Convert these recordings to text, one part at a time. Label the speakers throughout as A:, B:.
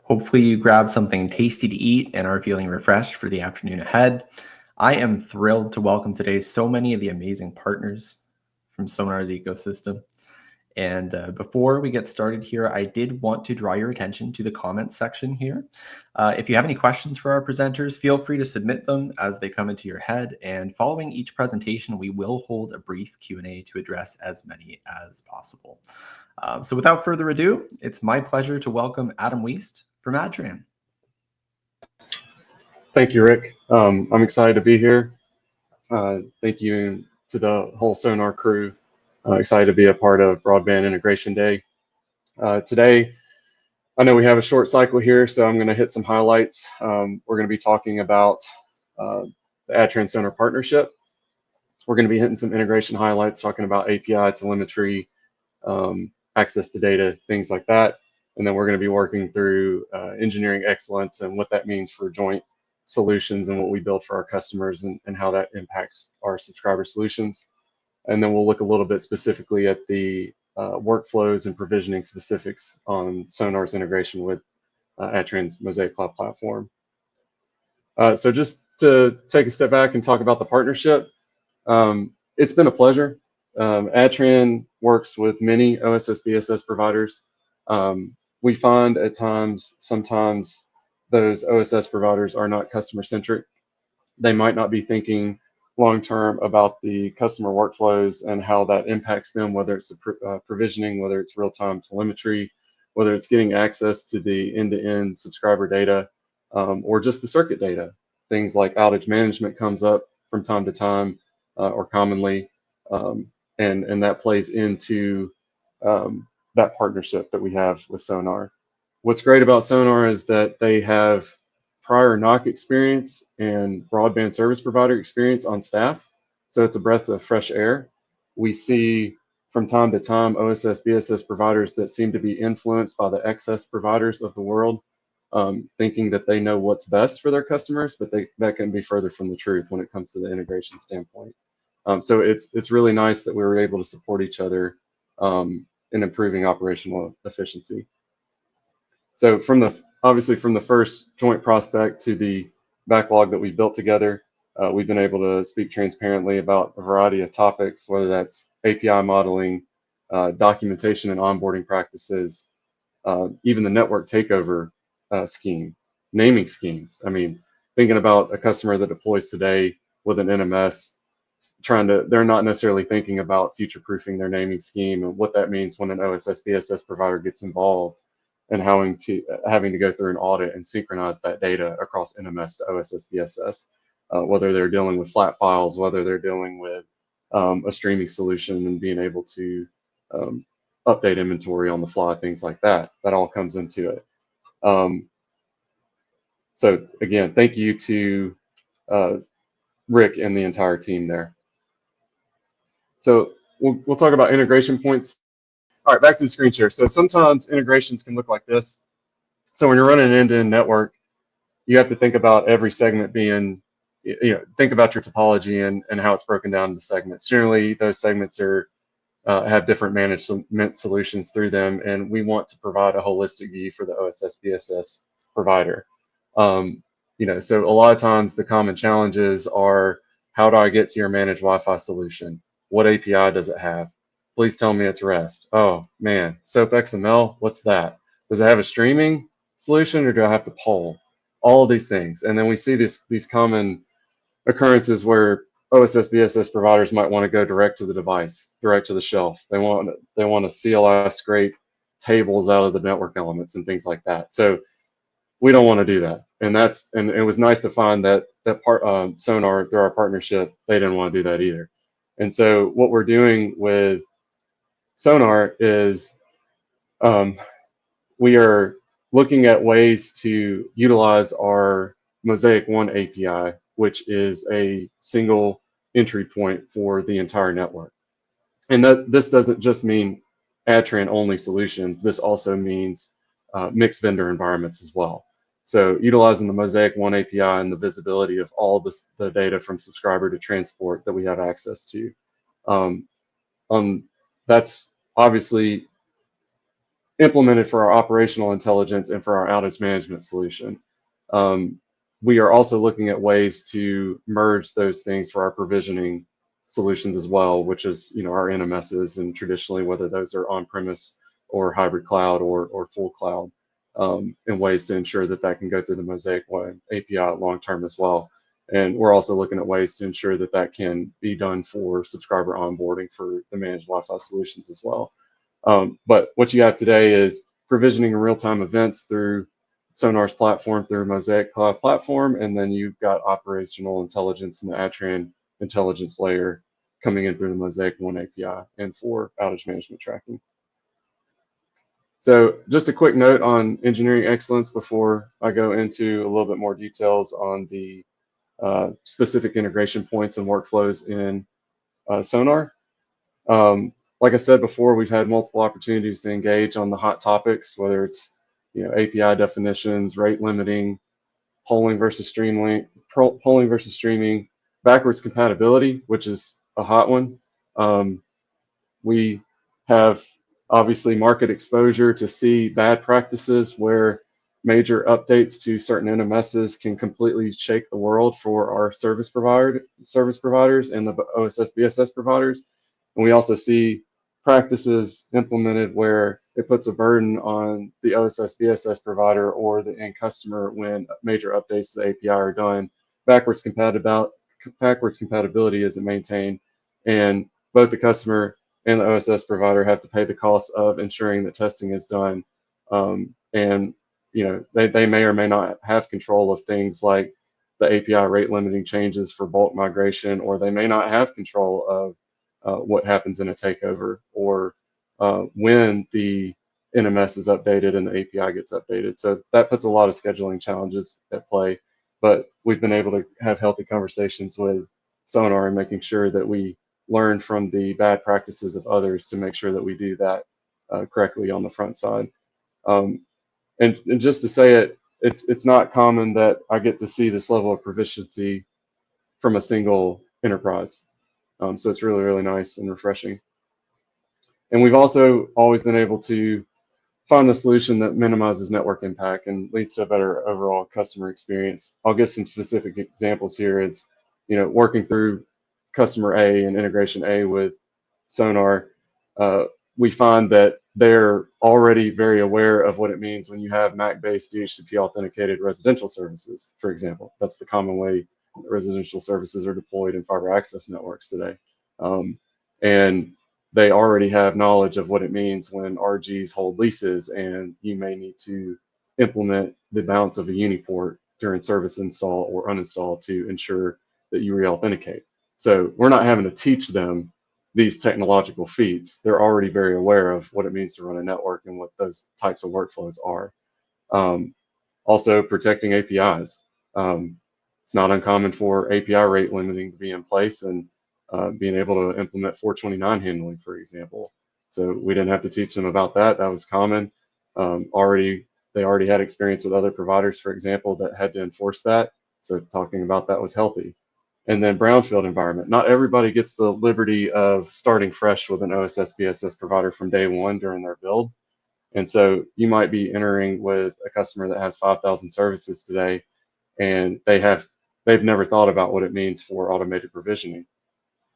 A: Hopefully you grabbed something tasty to eat and are feeling refreshed for the afternoon ahead. I am thrilled to welcome today so many of the amazing partners from Sonar's ecosystem. And before we get started here, I did want to draw your attention to the comments section here. If you have any questions for our presenters, feel free to submit them as they come into your head. And following each presentation, we will hold a brief Q&A to address as many as possible. So without further ado, it's my pleasure to welcome Adam Weast from Adtran.
B: Thank you, Rick. I'm excited to be here. Thank you to the whole Sonar crew. Excited to be a part of Broadband Integration Day. Today, I know we have a short cycle here, so I'm going to hit some highlights. We're going to be talking about the Adtran Sonar partnership. We're going to be hitting some integration highlights, talking about API, telemetry, access to data, things like that. And then we're going to be working through engineering excellence and what that means for joint solutions and what we build for our customers and how that impacts our subscriber solutions. And then we'll look a little bit specifically at the workflows and provisioning specifics on Sonar's integration with Adtran's Mosaic Cloud platform. So just to take a step back and talk about the partnership, it's been a pleasure. Adtran works with many OSS BSS providers. We find at times, sometimes those OSS providers are not customer centric. They might not be thinking long term about the customer workflows and how that impacts them, whether it's provisioning, whether it's real time telemetry, whether it's getting access to the end-to-end subscriber data, or just the circuit data. Things like outage management comes up from time to time or commonly, and that plays into that partnership that we have with Sonar. What's great about Sonar is that they have prior NOC experience and broadband service provider experience on staff. So it's a breath of fresh air. We see from time to time OSS BSS providers that seem to be influenced by the excess providers of the world, thinking that they know what's best for their customers, but that can be further from the truth when it comes to the integration standpoint. So it's really nice that we were able to support each other in improving operational efficiency. So obviously from the first joint prospect to the backlog that we built together, we've been able to speak transparently about a variety of topics, whether that's API modeling, documentation and onboarding practices, even the network takeover scheme, naming schemes. I mean, thinking about a customer that deploys today with an NMS, they're not necessarily thinking about future-proofing their naming scheme and what that means when an OSS BSS provider gets involved and having to go through an audit and synchronize that data across NMS to OSS BSS, whether they're dealing with flat files, whether they're dealing with a streaming solution and being able to update inventory on the fly, things like that. That all comes into it. So again, thank you to Rick and the entire team there. So we'll talk about integration points. All right, back to the screen share. So sometimes integrations can look like this. So when you're running an end-to-end network, you have to think about every segment being, think about your topology and how it's broken down into segments. Generally, those segments have different management solutions through them, and we want to provide a holistic view for the OSS BSS provider. So a lot of times the common challenges are, how do I get to your managed Wi-Fi solution? What API does it have? Please tell me it's REST. Oh man, SOAP XML, what's that? Does it have a streaming solution or do I have to poll? All of these things. And then we see these common occurrences where OSS BSS providers might want to go direct to the device, direct to the shelf. They want to CLI scrape tables out of the network elements and things like that. So we don't want to do that. And it was nice to find that Sonar, through our partnership, they didn't want to do that either. And so what we're doing with Sonar is we are looking at ways to utilize our Mosaic 1 API, which is a single entry point for the entire network. And this doesn't just mean Adtran only solutions. This also means mixed vendor environments as well. So utilizing the Mosaic 1 API and the visibility of all the data from subscriber to transport that we have access to. That's obviously implemented for our operational intelligence and for our outage management solution. We are also looking at ways to merge those things for our provisioning solutions as well, which is, our NMSs, and traditionally whether those are on-premise or hybrid cloud or full cloud, in ways to ensure that that can go through the Mosaic One API long term as well. And we're also looking at ways to ensure that that can be done for subscriber onboarding for the managed Wi-Fi solutions as well. But what you have today is provisioning real-time events through Sonar's platform, through Mosaic Cloud Platform, and then you've got operational intelligence in the Adtran intelligence layer coming in through the Mosaic One API and for outage management tracking. So just a quick note on engineering excellence before I go into a little bit more details on the specific integration points and workflows in Sonar. Like I said before, we've had multiple opportunities to engage on the hot topics, whether it's API definitions, rate limiting, polling versus streaming, backwards compatibility, which is a hot one. We have obviously market exposure to see bad practices where major updates to certain NMSs can completely shake the world for our service providers and the OSS BSS providers. And we also see practices implemented where it puts a burden on the OSS BSS provider or the end customer when major updates to the API are done. Backwards compatibility isn't maintained, and both the customer and the OSS provider have to pay the cost of ensuring that testing is done. And they may or may not have control of things like the API rate limiting changes for bulk migration, or they may not have control of what happens in a takeover, or when the NMS is updated and the API gets updated. So that puts a lot of scheduling challenges at play. But we've been able to have healthy conversations with Sonar and making sure that we learn from the bad practices of others to make sure that we do that correctly on the front side. And just to say it, it's not common that I get to see this level of proficiency from a single enterprise. So it's really, really nice and refreshing. And we've also always been able to find a solution that minimizes network impact and leads to a better overall customer experience. I'll give some specific examples here. Is working through customer A and integration A with Sonar, we find that they're already very aware of what it means when you have MAC-based DHCP authenticated residential services, for example. That's the common way residential services are deployed in fiber access networks today. And they already have knowledge of what it means when RGs hold leases and you may need to implement the balance of a uniport during service install or uninstall to ensure that you re-authenticate. So we're not having to teach them these technological feats. They're already very aware of what it means to run a network and what those types of workflows are. Also, protecting APIs. It's not uncommon for API rate limiting to be in place and being able to implement 429 handling, for example. So we didn't have to teach them about that. That was common. They already had experience with other providers, for example, that had to enforce that. So talking about that was healthy. And then brownfield environment. Not everybody gets the liberty of starting fresh with an OSS BSS provider from day one during their build. And so you might be entering with a customer that has 5,000 services today, and they've never thought about what it means for automated provisioning.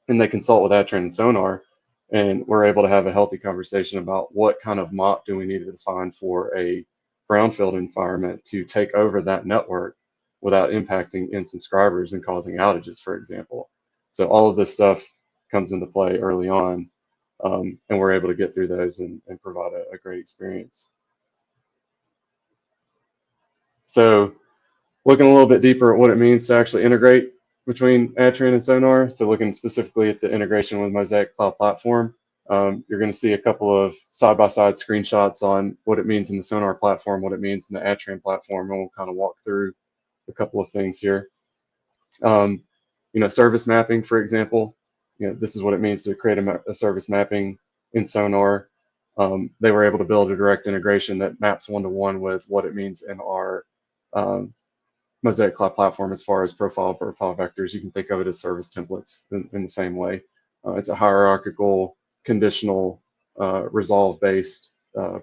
B: And they consult with Adtran and Sonar, and we're able to have a healthy conversation about what kind of MOP do we need to define for a brownfield environment to take over that network without impacting end subscribers and causing outages, for example. So all of this stuff comes into play early on, and we're able to get through those and provide a great experience. So looking a little bit deeper at what it means to actually integrate between Adtran and Sonar, so looking specifically at the integration with Mosaic Cloud Platform, you're going to see a couple of side-by-side screenshots on what it means in the Sonar platform, what it means in the Adtran platform, and we'll kind of walk through a couple of things here. Service mapping, for example, this is what it means to create a service mapping in Sonar. They were able to build a direct integration that maps one-to-one with what it means in our Mosaic Cloud Platform as far as profile vectors. You can think of it as service templates in the same way. It's a hierarchical, conditional, resolve-based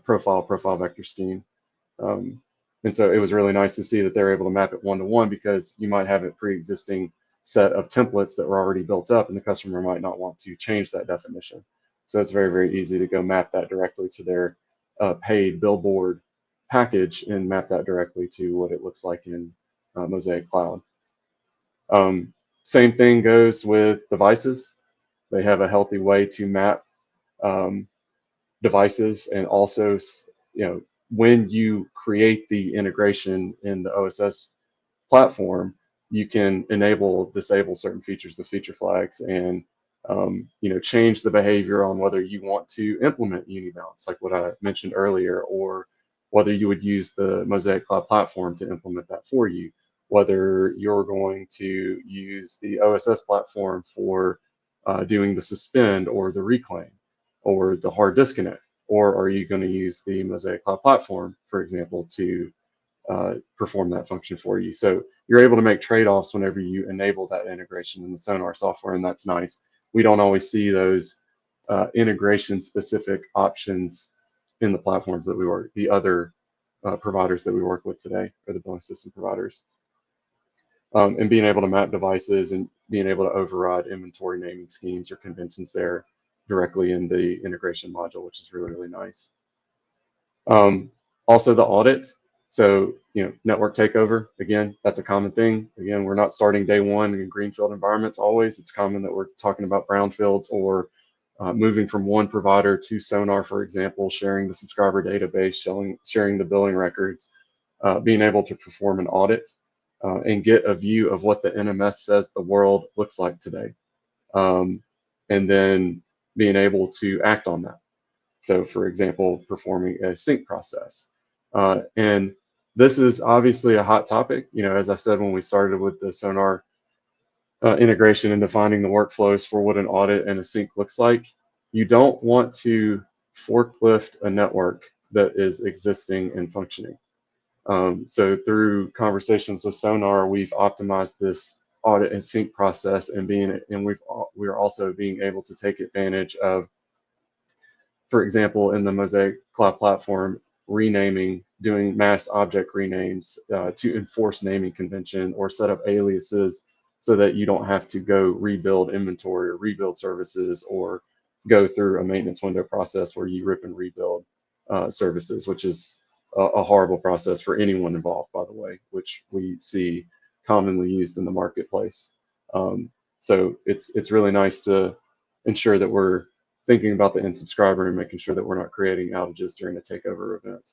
B: profile vector scheme. And so it was really nice to see that they're able to map it one-to-one, because you might have a pre-existing set of templates that were already built up and the customer might not want to change that definition. So it's very, very easy to go map that directly to their paid billboard package and map that directly to what it looks like in Mosaic Cloud. Same thing goes with devices. They have a healthy way to map devices, and also, when you create the integration in the OSS platform, you can disable certain features, the feature flags, and change the behavior on whether you want to implement unibounce, like what I mentioned earlier, or whether you would use the Mosaic Cloud platform to implement that for you, whether you're going to use the OSS platform for doing the suspend or the reclaim or the hard disconnect, or are you going to use the Mosaic Cloud platform, for example, to perform that function for you. So you're able to make trade-offs whenever you enable that integration in the Sonar software, and that's nice. We don't always see those integration-specific options in the platforms that we work, the other providers that we work with today, or the billing system providers. And being able to map devices and being able to override inventory naming schemes or conventions there directly in the integration module, which is really, really nice. Also the audit. So, network takeover, again, that's a common thing. Again, we're not starting day one in greenfield environments always. It's common that we're talking about brownfields, or moving from one provider to Sonar, for example, sharing the subscriber database, sharing the billing records, being able to perform an audit and get a view of what the NMS says the world looks like today. And then being able to act on that. So, for example, performing a sync process. And this is obviously a hot topic. As I said, when we started with the Sonar integration and defining the workflows for what an audit and a sync looks like, you don't want to forklift a network that is existing and functioning. So through conversations with Sonar, we've optimized this audit and sync process, and we're also being able to take advantage of, for example, in the Mosaic Cloud platform, doing mass object renames to enforce naming convention, or set up aliases so that you don't have to go rebuild inventory or rebuild services, or go through a maintenance window process where you rip and rebuild services, which is a horrible process for anyone involved, by the way, which we see commonly used in the marketplace. So it's really nice to ensure that we're thinking about the end subscriber and making sure that we're not creating outages during a takeover event.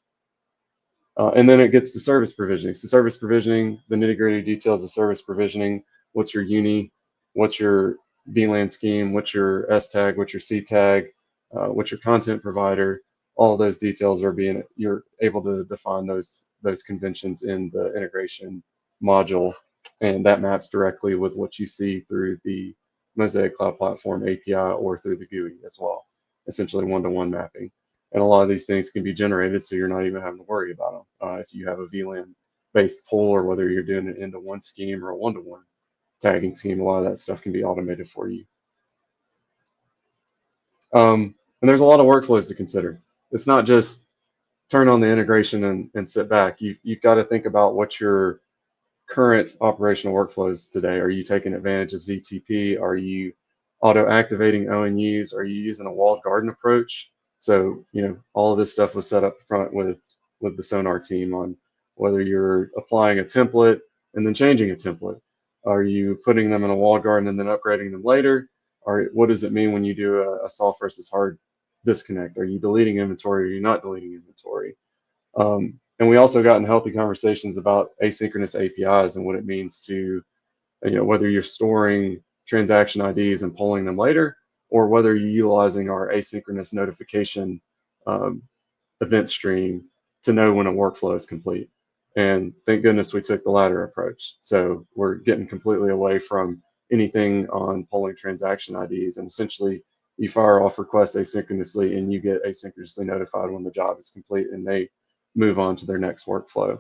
B: And then it gets to service provisioning. So service provisioning, the nitty-gritty details of service provisioning: what's your uni, what's your VLAN scheme, what's your S tag, what's your C tag, what's your content provider. All of those details you're able to define those conventions in the integration module, and that maps directly with what you see through the Mosaic Cloud Platform API or through the GUI as well, essentially one-to-one mapping. And a lot of these things can be generated, so you're not even having to worry about them. If you have a VLAN-based pull, or whether you're doing it into one scheme or a one-to-one tagging scheme, a lot of that stuff can be automated for you. And there's a lot of workflows to consider. It's not just turn on the integration and sit back. You've got to think about what your current operational workflows today. Are you taking advantage of ZTP? Are you auto-activating ONUs? Are you using a walled garden approach? So, all of this stuff was set up front with the Sonar team on whether you're applying a template and then changing a template. Are you putting them in a walled garden and then upgrading them later? Or what does it mean when you do a soft versus hard disconnect? Are you deleting inventory? Or are you not deleting inventory? And we also got in healthy conversations about asynchronous APIs and what it means to, whether you're storing transaction IDs and pulling them later, or whether you're utilizing our asynchronous notification event stream to know when a workflow is complete. And thank goodness we took the latter approach. So we're getting completely away from anything on pulling transaction IDs, and essentially you fire off requests asynchronously and you get asynchronously notified when the job is complete, and they move on to their next workflow.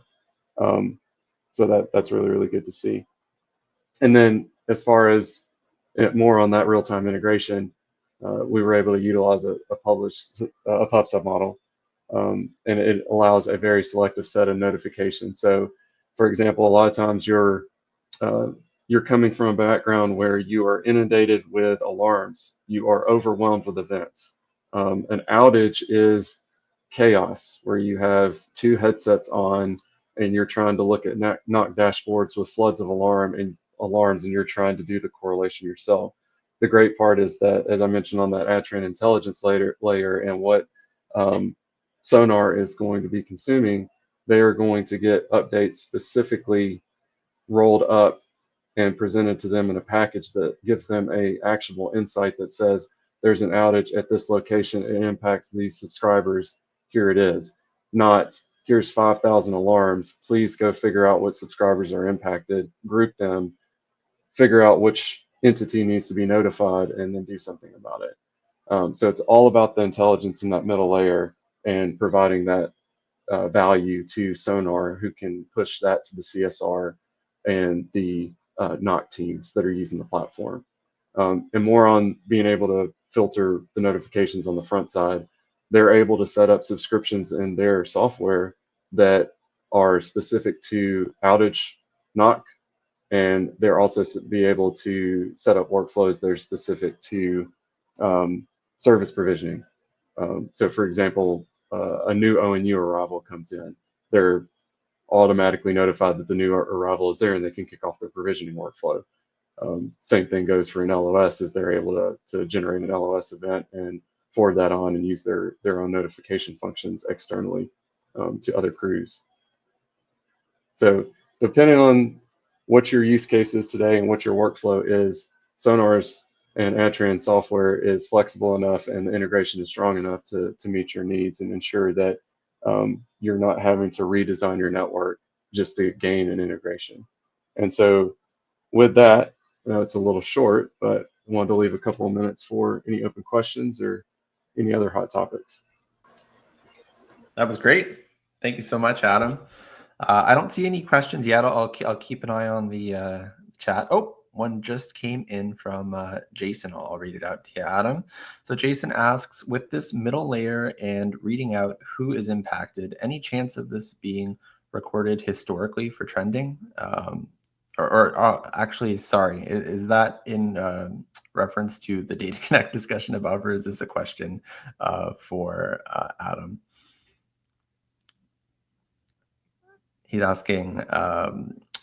B: So that's really, really good to see. And then as far as more on that real-time integration, we were able to utilize a PUB submodel and it allows a very selective set of notifications. So, for example, a lot of times uh, you're coming from a background where you are inundated with alarms, you are overwhelmed with events. An outage is chaos, where you have two headsets on and you're trying to look at knock dashboards with floods of alarms, and you're trying to do the correlation yourself. The great part is that, as I mentioned on that Adtran Intelligence layer and what um, Sonar is going to be consuming, they are going to get updates specifically rolled up and presented to them in a package that gives them a actionable insight that says there's an outage at this location, it impacts these subscribers, here it is. Not here's 5,000 alarms, please go figure out what subscribers are impacted, group them, figure out which entity needs to be notified, and then do something about it. So it's all about the intelligence in that middle layer and providing that value to Sonar, who can push that to the CSR and the NOC teams that are using the platform. And more on being able to filter the notifications on the front side, they're able to set up subscriptions in their software that are specific to outage NOC, and they're also be able to set up workflows that are specific to service provisioning. So, for example, a new ONU arrival comes in, they're automatically notified that the new arrival is there, and they can kick off their provisioning workflow. Same thing goes for an LOS, is they're able to generate an LOS event and forward that on and use their own notification functions externally to other crews. So depending on what your use case is today and what your workflow is, Sonar's and Adtran software is flexible enough and the integration is strong enough to meet your needs and ensure that you're not having to redesign your network just to gain an integration. And so with that, I know it's a little short, but I wanted to leave a couple of minutes for any open questions or any other hot topics.
A: That was great. Thank you so much, Adam. I don't see any questions yet. I'll keep an eye on the chat. Oh, one just came in from Jason. I'll read it out to you, Adam. So Jason asks, with this middle layer and reading out who is impacted, any chance of this being recorded historically for trending? Actually, sorry, is that in reference to the Data Connect discussion above, or is this a question for Adam? He's asking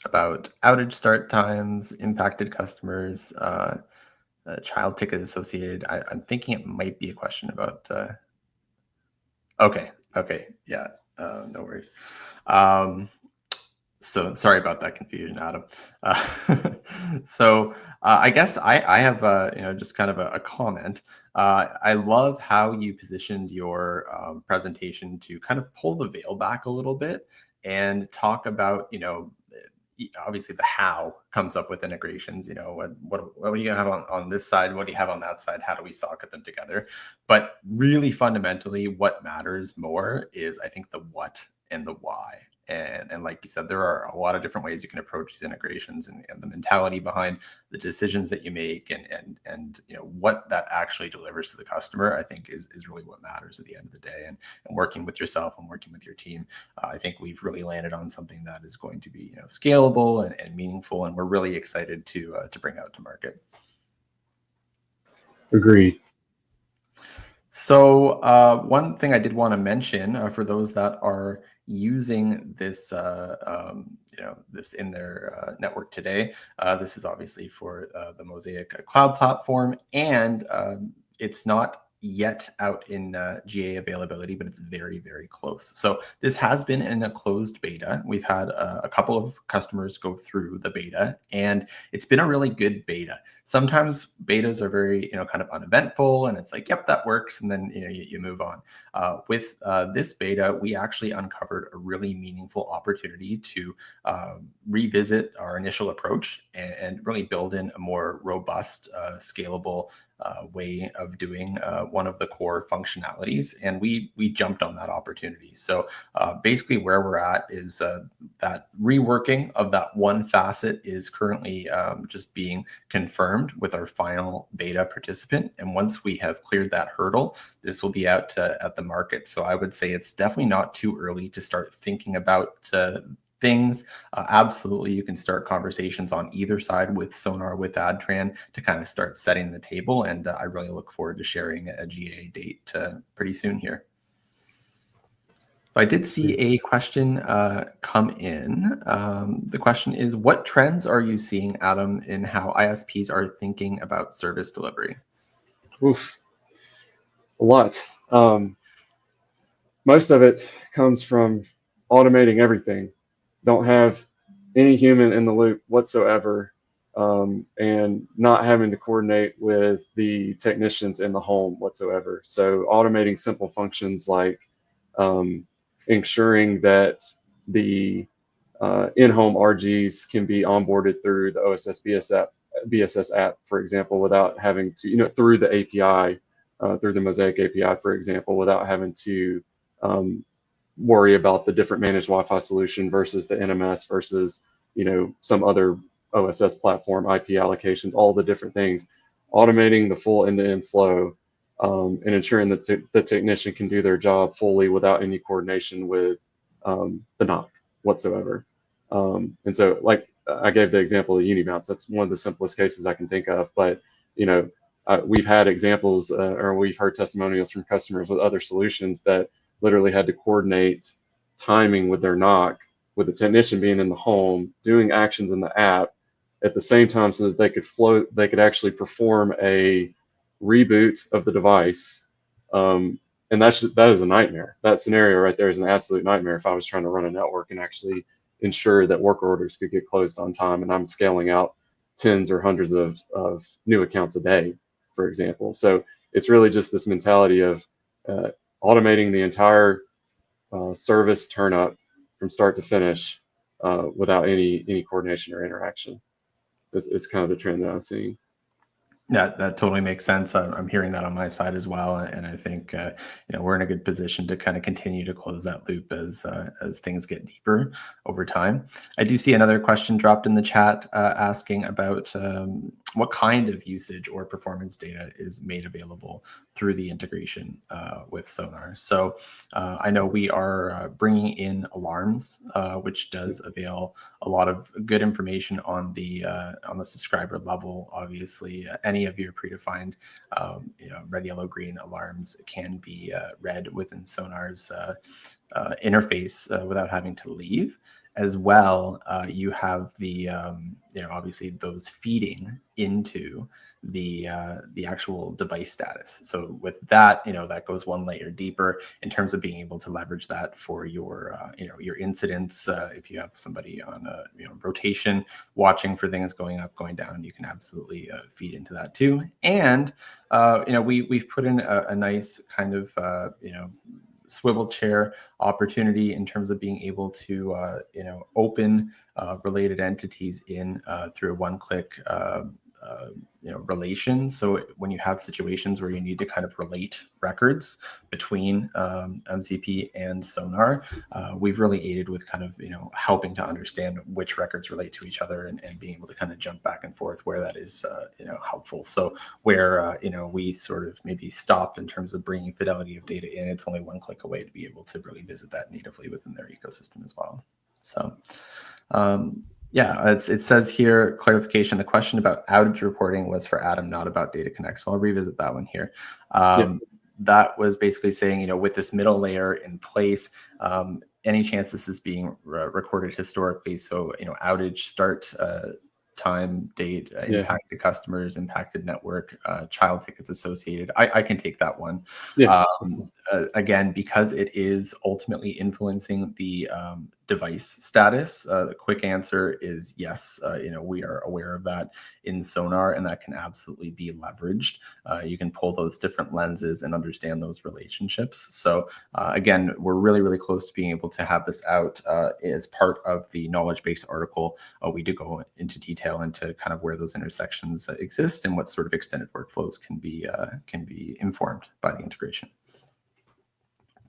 A: about outage start times, impacted customers, child ticket associated. I'm thinking it might be a question about. Okay, yeah, no worries. So sorry about that confusion, Adam. So I guess I have just kind of a comment. I love how you positioned your presentation to kind of pull the veil back a little bit and talk about, obviously the how comes up with integrations. What do you have on this side? What do you have on that side? How do we socket them together? But really fundamentally, what matters more is, I think, the what and the why. And like you said, there are a lot of different ways you can approach these integrations, and the mentality behind the decisions that you make and what that actually delivers to the customer, I think is really what matters at the end of the day. And working with yourself and working with your team, I think we've really landed on something that is going to be scalable and meaningful, and we're really excited to bring out to market.
B: Agreed.
A: So one thing I did want to mention for those that are using this, this in their network today, this is obviously for the Mosaic cloud platform, and it's not yet out in GA availability, but it's very, very close. So this has been in a closed beta. We've had a couple of customers go through the beta, and it's been a really good beta. Sometimes betas are very, kind of uneventful, and it's like, yep, that works, and then you move on. With this beta, we actually uncovered a really meaningful opportunity to revisit our initial approach and really build in a more robust, scalable way of doing one of the core functionalities, and we jumped on that opportunity. So basically, where we're at is that reworking of that one facet is currently just being confirmed with our final beta participant, and once we have cleared that hurdle, this will be out at the market. So I would say it's definitely not too early to start thinking about things. Absolutely, you can start conversations on either side with Sonar, with Adtran, to kind of start setting the table. And I really look forward to sharing a GA date pretty soon here. So I did see a question come in. The question is, what trends are you seeing, Adam, in how ISPs are thinking about service delivery?
B: Oof, a lot. Most of it comes from automating everything. Don't have any human in the loop whatsoever, and not having to coordinate with the technicians in the home whatsoever. So automating simple functions like ensuring that the in-home RGs can be onboarded through the OSS BSS app, for example, without having to, through the API, through the Mosaic API, for example, without having to worry about the different managed Wi-Fi solution versus the NMS versus, some other OSS platform, IP allocations, all the different things, automating the full end-to-end flow, and ensuring that the technician can do their job fully without any coordination with the NOC whatsoever. And so, like I gave the example of Unimounts, that's one of the simplest cases I can think of. But we've had examples, or we've heard testimonials from customers with other solutions that literally had to coordinate timing with their NOC, with the technician being in the home, doing actions in the app at the same time, so that they could actually perform a reboot of the device. And that is a nightmare. That scenario right there is an absolute nightmare if I was trying to run a network and actually ensure that work orders could get closed on time, and I'm scaling out tens or hundreds of new accounts a day, for example. So it's really just this mentality of automating the entire service turn up from start to finish without any coordination or interaction. It's kind of the trend that I'm seeing.
A: Yeah, that totally makes sense. I'm hearing that on my side as well, and I think we're in a good position to kind of continue to close that loop as things get deeper over time. I do see another question dropped in the chat asking about what kind of usage or performance data is made available through the integration with Sonar. So I know we are bringing in alarms, which does avail a lot of good information on the subscriber level. Obviously, any of your predefined red, yellow, green alarms can be read within Sonar's interface without having to leave. As well, you have the obviously those feeding into the actual device status. So with that, that goes one layer deeper in terms of being able to leverage that for your your incidents. If you have somebody on a rotation watching for things going up, going down, you can absolutely feed into that too. And we've put in a nice kind of swivel chair opportunity in terms of being able to open related entities in through a one-click relation. So when you have situations where you need to kind of relate records between MCP and Sonar, we've really aided with kind of helping to understand which records relate to each other, and being able to kind of jump back and forth where that is helpful. So where we sort of maybe stopped in terms of bringing fidelity of data in, it's only one click away to be able to really visit that natively within their ecosystem as well. So yeah, it says here, clarification, the question about outage reporting was for Adam, not about Data Connect. So I'll revisit that one here. That was basically saying, with this middle layer in place, any chance this is being recorded historically. So, outage start time, date, impacted customers, impacted network, child tickets associated. I can take that one.
B: Yeah.
A: Again, because it is ultimately influencing the device status, the quick answer is yes. We are aware of that in Sonar, and that can absolutely be leveraged. You can pull those different lenses and understand those relationships. So again, we're really, really close to being able to have this out as part of the knowledge base article. We do go into detail into kind of where those intersections exist and what sort of extended workflows can be informed by the integration.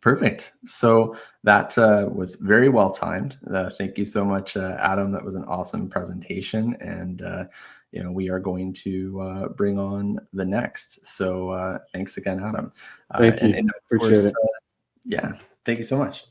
A: Perfect. So that was very well timed. Thank you so much, Adam. That was an awesome presentation, and we are going to bring on the next. So thanks again, Adam.
B: Thank you.
A: And of
B: Appreciate
A: course,
B: it.
A: yeah, thank you so much.